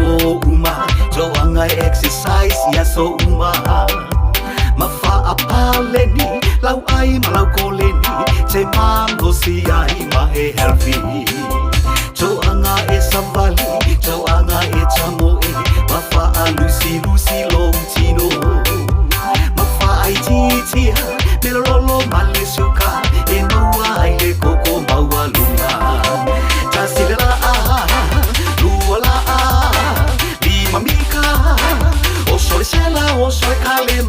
o uma jo anga exercise ya so uma mafa apaleni lau ai malau koleni te malosi ai ma e healthy jo anga e sambali jo anga e chamoe mafa alusi lusi long tino mafa ai titia melolo malesuka e maua ai le koko maua lunga jasila luala lima mika o sole sela o sole kale